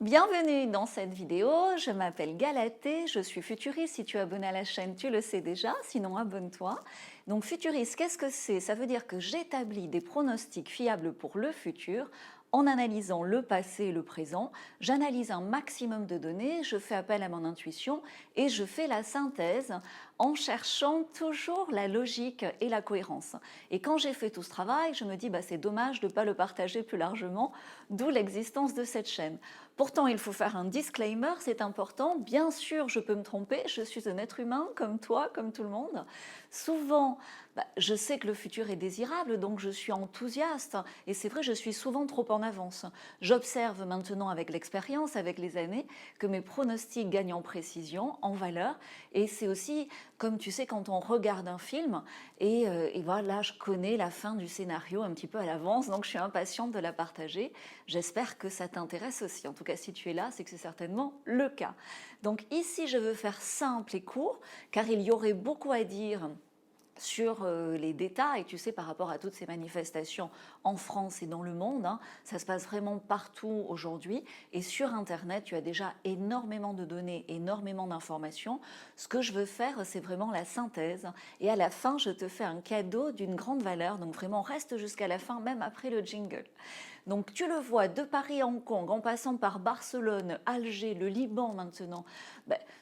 Bienvenue dans cette vidéo, je m'appelle Galatée, je suis futuriste. Si tu es abonné à la chaîne, tu le sais déjà, sinon abonne-toi. Donc futuriste, qu'est-ce que c'est? Ça veut dire que j'établis des pronostics fiables pour le futur en analysant le passé et le présent. J'analyse un maximum de données, je fais appel à mon intuition et je fais la synthèse en cherchant toujours la logique et la cohérence. Et quand j'ai fait tout ce travail, je me dis c'est dommage de ne pas le partager plus largement, d'où l'existence de cette chaîne. Pourtant, il faut faire un disclaimer, c'est important. Bien sûr, je peux me tromper, je suis un être humain comme toi, comme tout le monde. Souvent, je sais que le futur est désirable, donc je suis enthousiaste. Et c'est vrai, je suis souvent trop en avance. J'observe maintenant avec l'expérience, avec les années, que mes pronostics gagnent en précision, en valeur. Et c'est aussi, comme tu sais, quand on regarde un film, et voilà, je connais la fin du scénario un petit peu à l'avance, donc je suis impatiente de la partager. J'espère que ça t'intéresse aussi. En tout cas, si tu es là, c'est que c'est certainement le cas. Donc ici, je veux faire simple et court, car il y aurait beaucoup à dire sur les détails, tu sais, par rapport à toutes ces manifestations en France et dans le monde. Ça se passe vraiment partout aujourd'hui. Et sur Internet, tu as déjà énormément de données, énormément d'informations. Ce que je veux faire, c'est vraiment la synthèse. Et à la fin, je te fais un cadeau d'une grande valeur. Donc vraiment, reste jusqu'à la fin, même après le jingle. Donc tu le vois, de Paris à Hong Kong, en passant par Barcelone, Alger, le Liban maintenant,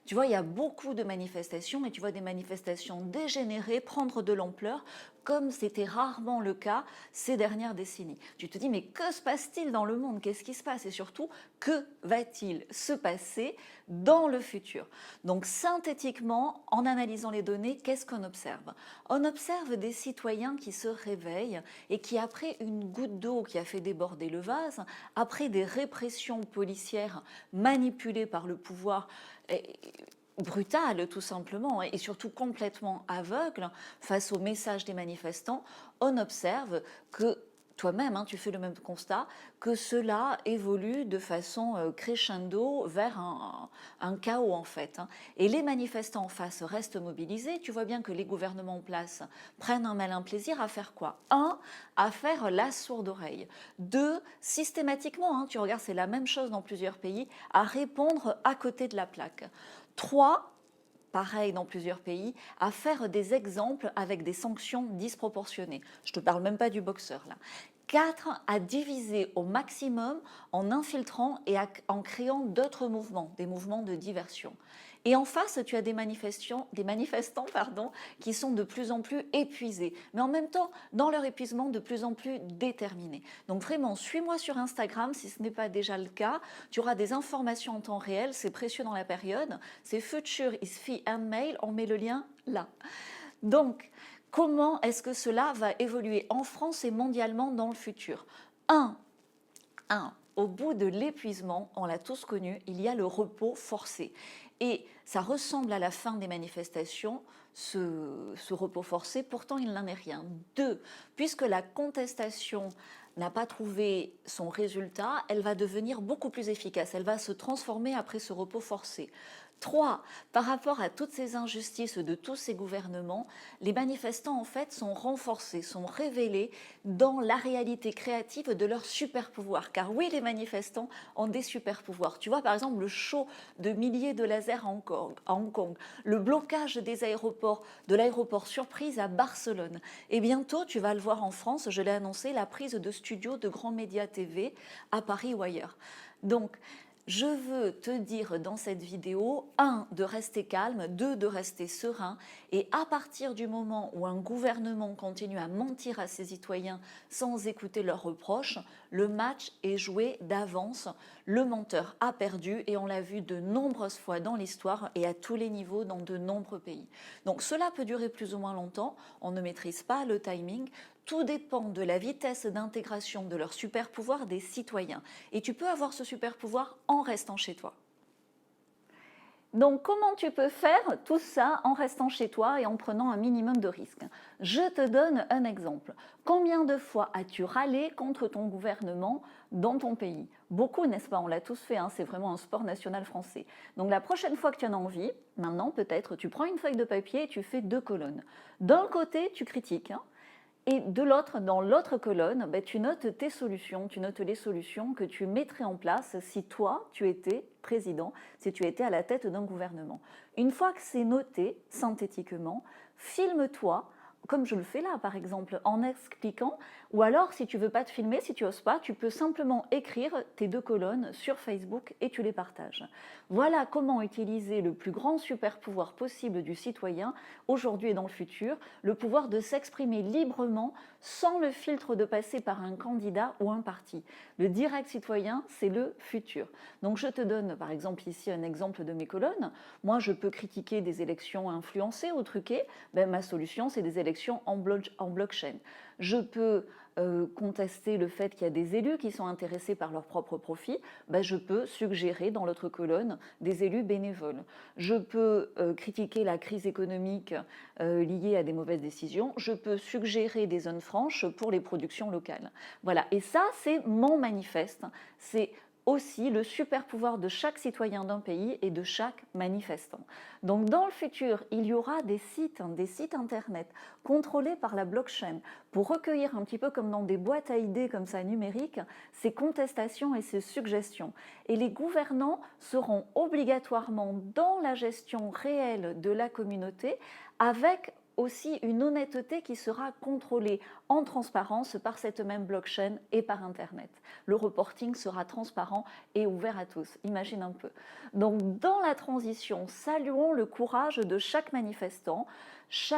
tu vois, il y a beaucoup de manifestations et tu vois des manifestations dégénérées prendre de l'ampleur comme c'était rarement le cas ces dernières décennies. Tu te dis, mais que se passe-t-il dans le monde? Qu'est-ce qui se passe? Et surtout, que va-t-il se passer dans le futur? Donc synthétiquement, en analysant les données, qu'est-ce qu'on observe? On observe des citoyens qui se réveillent et qui, après une goutte d'eau qui a fait déborder le vase, après des répressions policières manipulées par le pouvoir, brutale tout simplement et surtout complètement aveugle face aux messages des manifestants, on observe que toi-même, tu fais le même constat, que cela évolue de façon crescendo vers un chaos en fait. Et les manifestants en face restent mobilisés. Tu vois bien que les gouvernements en place prennent un malin plaisir à faire quoi? Un, à faire la sourde oreille. Deux, systématiquement, tu regardes, c'est la même chose dans plusieurs pays, à répondre à côté de la plaque. Trois, pareil dans plusieurs pays, à faire des exemples avec des sanctions disproportionnées. Je ne te parle même pas du boxeur là. 4, à diviser au maximum en infiltrant et en créant d'autres mouvements, des mouvements de diversion. Et en face, tu as des manifestants qui sont de plus en plus épuisés, mais en même temps, dans leur épuisement, de plus en plus déterminés. Donc vraiment, suis-moi sur Instagram si ce n'est pas déjà le cas. Tu auras des informations en temps réel, c'est précieux dans la période. C'est Future is Fee and Mail, on met le lien là. Donc, comment est-ce que cela va évoluer en France et mondialement dans le futur? 1. Au bout de l'épuisement, on l'a tous connu, il y a le repos forcé. Et ça ressemble à la fin des manifestations, ce repos forcé, pourtant il n'en est rien. 2. Puisque la contestation n'a pas trouvé son résultat, elle va devenir beaucoup plus efficace, elle va se transformer après ce repos forcé. 3. Par rapport à toutes ces injustices de tous ces gouvernements, les manifestants en fait sont renforcés, sont révélés dans la réalité créative de leur super pouvoir. Car oui, les manifestants ont des super pouvoirs. Tu vois par exemple le show de milliers de lasers à Hong Kong, le blocage des aéroports, de l'aéroport surprise à Barcelone. Et bientôt, tu vas le voir en France, je l'ai annoncé, la prise de studios de grands médias TV à Paris ou ailleurs. Donc, je veux te dire dans cette vidéo, 1, de rester calme, 2, de rester serein. Et à partir du moment où un gouvernement continue à mentir à ses citoyens sans écouter leurs reproches, le match est joué d'avance. Le menteur a perdu et on l'a vu de nombreuses fois dans l'histoire et à tous les niveaux dans de nombreux pays. Donc cela peut durer plus ou moins longtemps, on ne maîtrise pas le timing. Tout dépend de la vitesse d'intégration de leur super pouvoir des citoyens. Et tu peux avoir ce super pouvoir en restant chez toi. Donc comment tu peux faire tout ça en restant chez toi et en prenant un minimum de risques? Je te donne un exemple. Combien de fois as-tu râlé contre ton gouvernement dans ton pays? Beaucoup, n'est-ce pas? On l'a tous fait, c'est vraiment un sport national français. Donc la prochaine fois que tu en as envie, maintenant peut-être, tu prends une feuille de papier et tu fais 2 colonnes. D'un côté, tu critiques, Et de l'autre, dans l'autre colonne, ben, tu notes tes solutions, tu notes les solutions que tu mettrais en place si toi, tu étais président, si tu étais à la tête d'un gouvernement. Une fois que c'est noté synthétiquement, filme-toi, comme je le fais là par exemple, en expliquant, ou alors si tu veux pas te filmer, si tu oses pas, tu peux simplement écrire tes 2 colonnes sur Facebook et tu les partages. Voilà comment utiliser le plus grand super pouvoir possible du citoyen, aujourd'hui et dans le futur, le pouvoir de s'exprimer librement sans le filtre de passer par un candidat ou un parti. Le direct citoyen, c'est le futur. Donc je te donne par exemple ici un exemple de mes colonnes. Moi, je peux critiquer des élections influencées ou truquées. Ben, ma solution, c'est des élections en blockchain. Je peux contester le fait qu'il y a des élus qui sont intéressés par leur propre profit. Ben, je peux suggérer dans l'autre colonne des élus bénévoles. Je peux critiquer la crise économique liée à des mauvaises décisions. Je peux suggérer des zones franches pour les productions locales. Voilà, et ça, c'est mon manifeste. C'est aussi le super pouvoir de chaque citoyen d'un pays et de chaque manifestant. Donc dans le futur, il y aura des sites internet contrôlés par la blockchain pour recueillir un petit peu comme dans des boîtes à idées comme ça numériques, ces contestations et ces suggestions. Et les gouvernants seront obligatoirement dans la gestion réelle de la communauté avec aussi une honnêteté qui sera contrôlée en transparence par cette même blockchain et par Internet. Le reporting sera transparent et ouvert à tous. Imagine un peu. Donc, dans la transition, saluons le courage de chaque manifestant,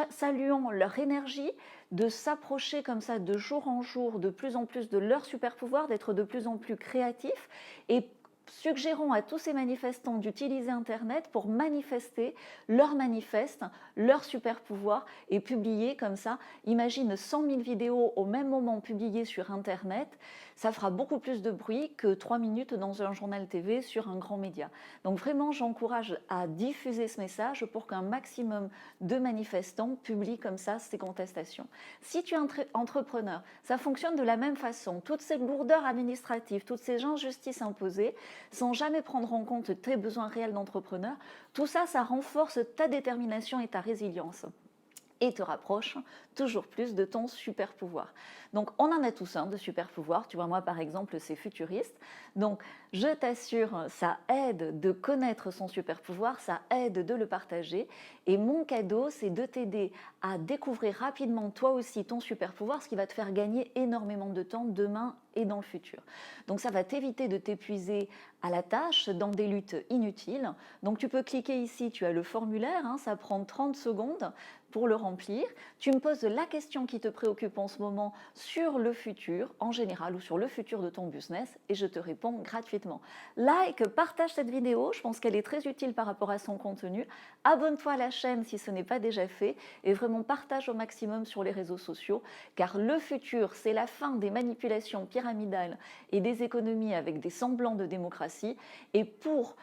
saluons leur énergie de s'approcher comme ça de jour en jour de plus en plus de leur super pouvoir, d'être de plus en plus créatifs et suggérons à tous ces manifestants d'utiliser Internet pour manifester leur manifeste, leur super pouvoir et publier comme ça. Imagine 100 000 vidéos au même moment publiées sur Internet, ça fera beaucoup plus de bruit que 3 minutes dans un journal TV sur un grand média. Donc vraiment, j'encourage à diffuser ce message pour qu'un maximum de manifestants publient comme ça ces contestations. Si tu es entrepreneur, ça fonctionne de la même façon. Toutes ces lourdeurs administratives, toutes ces injustices imposées, sans jamais prendre en compte tes besoins réels d'entrepreneur, tout ça, ça renforce ta détermination et ta résilience et te rapproche toujours plus de ton super pouvoir. Donc on en a tous un de super pouvoir, tu vois moi par exemple c'est futuriste, donc je t'assure ça aide de connaître son super pouvoir, ça aide de le partager et mon cadeau c'est de t'aider à découvrir rapidement toi aussi ton super pouvoir, ce qui va te faire gagner énormément de temps demain et dans le futur. Donc ça va t'éviter de t'épuiser à la tâche dans des luttes inutiles. Donc tu peux cliquer ici, tu as le formulaire, hein, ça prend 30 secondes pour le remplir. Tu me poses la question qui te préoccupe en ce moment sur le futur en général ou sur le futur de ton business et je te réponds gratuitement. Like, partage cette vidéo, je pense qu'elle est très utile par rapport à son contenu. Abonne-toi à la chaîne si ce n'est pas déjà fait et vraiment partage au maximum sur les réseaux sociaux car le futur, c'est la fin des manipulations pyramidales et des économies avec des semblants de démocratie et pour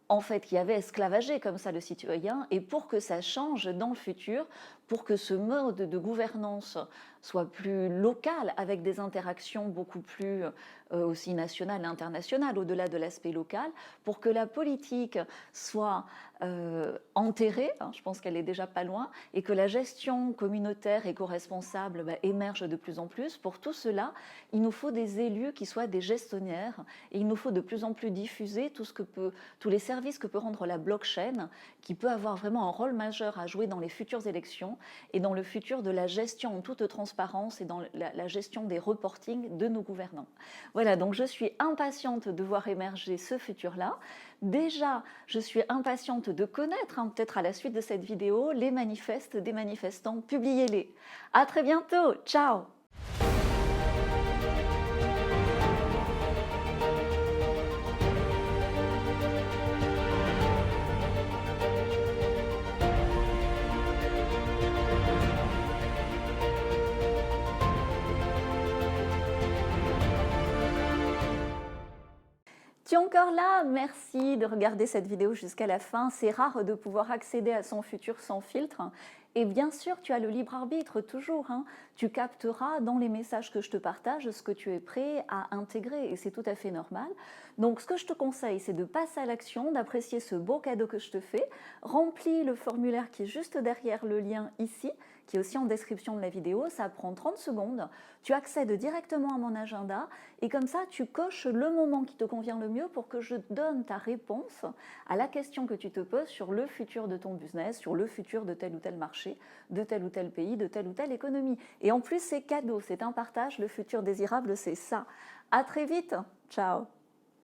en fait, qui avait esclavagé comme ça le citoyen, et pour que ça change dans le futur, pour que ce mode de gouvernance soit plus local, avec des interactions beaucoup plus aussi nationales et internationales, au-delà de l'aspect local, pour que la politique soit enterrée, hein, je pense qu'elle est déjà pas loin, et que la gestion communautaire éco-responsable émerge de plus en plus. Pour tout cela, il nous faut des élus qui soient des gestionnaires, et il nous faut de plus en plus diffuser tous les services que peut rendre la blockchain, qui peut avoir vraiment un rôle majeur à jouer dans les futures élections et dans le futur de la gestion en toute transparence et dans la gestion des reportings de nos gouvernants. Voilà, donc je suis impatiente de voir émerger ce futur-là. Déjà, je suis impatiente de connaître, hein, peut-être à la suite de cette vidéo, les manifestes des manifestants. Publiez-les. À très bientôt. Ciao. Tu es encore là? Merci de regarder cette vidéo jusqu'à la fin. C'est rare de pouvoir accéder à son futur sans filtre. Et bien sûr, tu as le libre arbitre toujours, hein. Tu capteras dans les messages que je te partage ce que tu es prêt à intégrer et c'est tout à fait normal. Donc ce que je te conseille, c'est de passer à l'action, d'apprécier ce beau cadeau que je te fais. Remplis le formulaire qui est juste derrière le lien ici, qui est aussi en description de la vidéo. Ça prend 30 secondes. Tu accèdes directement à mon agenda et comme ça, tu coches le moment qui te convient le mieux pour que je donne ta réponse à la question que tu te poses sur le futur de ton business, sur le futur de tel ou tel marché, de tel ou tel pays, de telle ou telle économie. Et en plus, c'est cadeau, c'est un partage. Le futur désirable, c'est ça. À très vite. Ciao.